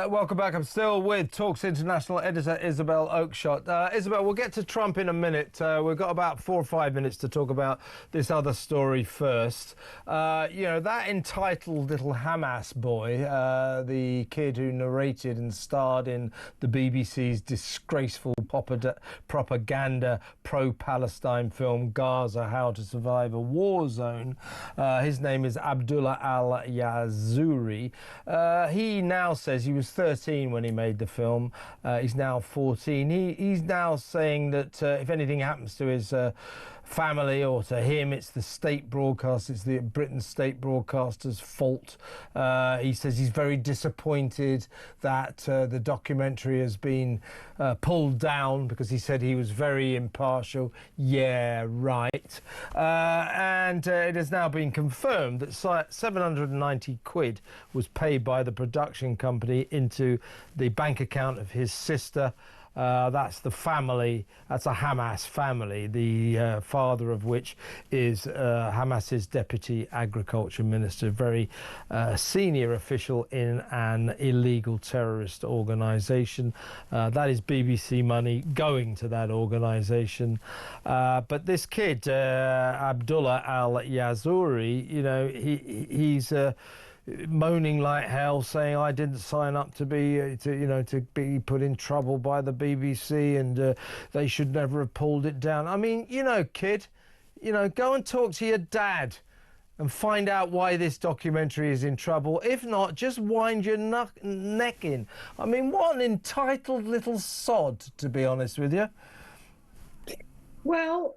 Welcome back. I'm still with Talks International editor Isabel Oakeshott. Isabel, we'll get to Trump in a minute. We've got about 4 or 5 minutes to talk about this other story first. You know, that entitled little Hamas boy, the kid who narrated and starred in the BBC's disgraceful propaganda pro-Palestine film Gaza, How to Survive a War Zone. His name is Abdullah al-Yazuri. He now says he was 13 when he made the film. He's now 14. He's now saying that if anything happens to his family or to him, it's the state broadcast, it's the Britain's state broadcaster's fault. He says he's very disappointed that the documentary has been pulled down because he said he was very impartial. Yeah, right. And it has now been confirmed that 790 quid was paid by the production company into the bank account of his sister. That's the family, that's a Hamas family, the father of which is Hamas's deputy agriculture minister, very senior official in an illegal terrorist organisation. That is BBC money going to that organisation. But this kid, Abdullah al-Yazuri, you know, he's moaning like hell, saying I didn't sign up to be put in trouble by the BBC, and they should never have pulled it down. I mean, you know, kid, you know, go and talk to your dad and find out why this documentary is in trouble. If not, just wind your neck in. I mean, what an entitled little sod, to be honest with you. Well,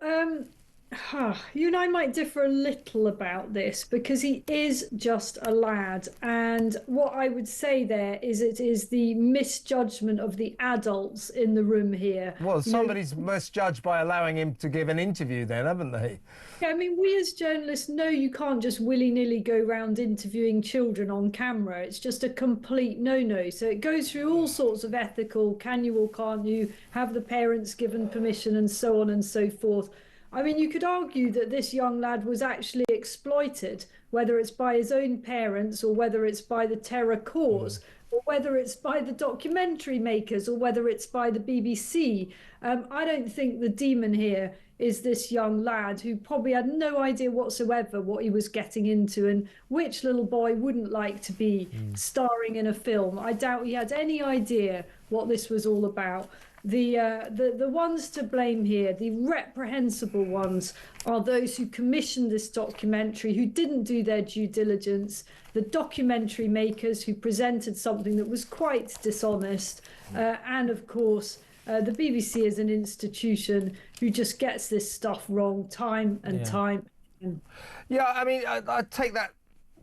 you and I might differ a little about this because he is just a lad, and what I would say there is it is the misjudgment of the adults in the room here. Well, somebody's misjudged by allowing him to give an interview then, haven't they? Yeah, I mean, we as journalists know you can't just willy-nilly go around interviewing children on camera. It's just a complete no-no. So it goes through all sorts of ethical, can you or can't you, have the parents given permission, and so on and so forth. I mean, you could argue that this young lad was actually exploited, whether it's by his own parents or whether it's by the terror cause, or whether it's by the documentary makers or whether it's by the BBC. I don't think the demon here is this young lad who probably had no idea whatsoever what he was getting into, and which little boy wouldn't like to be starring in a film. I doubt he had any idea what this was all about. The ones to blame here, the reprehensible ones, are those who commissioned this documentary, who didn't do their due diligence, the documentary makers who presented something that was quite dishonest, and of course the BBC as an institution who just gets this stuff wrong time and time again. Yeah, I mean, I take that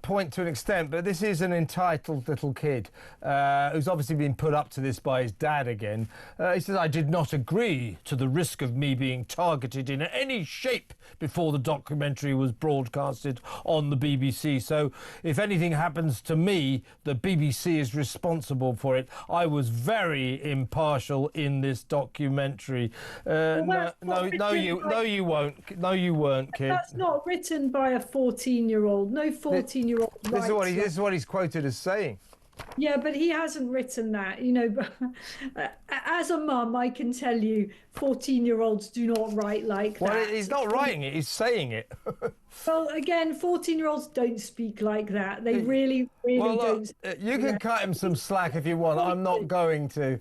point to an extent, but this is an entitled little kid who's obviously been put up to this by his dad again. He says, I did not agree to the risk of me being targeted in any shape before the documentary was broadcasted on the BBC. So if anything happens to me, the BBC is responsible for it. I was very impartial in this documentary. No, you won't. No, you weren't, kid. That's not written by a 14-year-old. No 14-year-old. This is what he's quoted as saying. Yeah, but he hasn't written that, you know. As a mum, I can tell you 14-year-olds do not write like that. Well, he's not writing it, he's saying it. Well, again, 14-year-olds don't speak like that. They really don't. You can cut him some slack if you want. I'm not going to.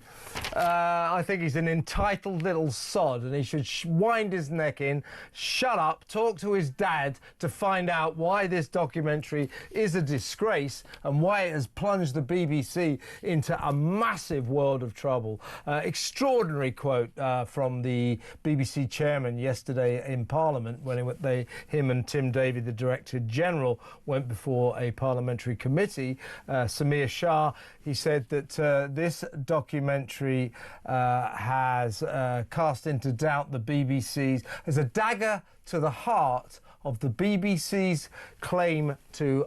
I think he's an entitled little sod, and he should wind his neck in, shut up, talk to his dad to find out why this documentary is a disgrace and why it has plunged the BBC into a massive world of trouble. Extraordinary quote from the BBC chairman yesterday in Parliament when him and Tim Davey, the Director General, went before a parliamentary committee. Samir Shah, he said that this documentary has cast into doubt the BBC's, as a dagger to the heart of the BBC's claim to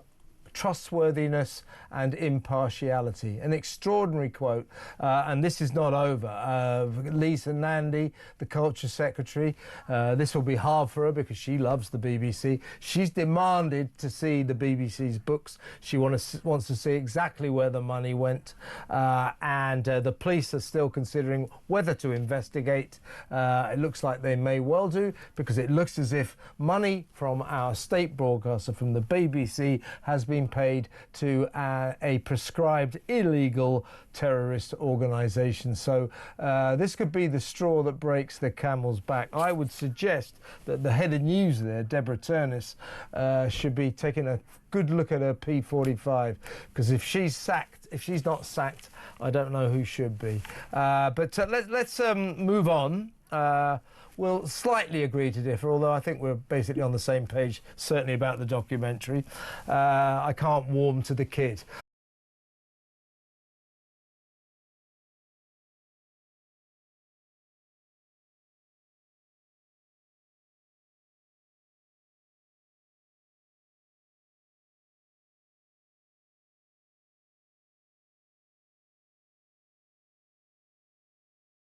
trustworthiness and impartiality. An extraordinary quote, and this is not over. Lisa Nandy, the Culture Secretary, this will be hard for her because she loves the BBC. She's demanded to see the BBC's books. She wants to see exactly where the money went, and the police are still considering whether to investigate. It looks like they may well do, because it looks as if money from our state broadcaster, from the BBC, has been paid to a prescribed illegal terrorist organisation. So this could be the straw that breaks the camel's back. I would suggest that the head of news there, Deborah Turness, should be taking a good look at her P45, because if she's not sacked, I don't know who should be. But let's move on. We'll slightly agree to differ, although I think we're basically on the same page, certainly about the documentary. I can't warm to the kid.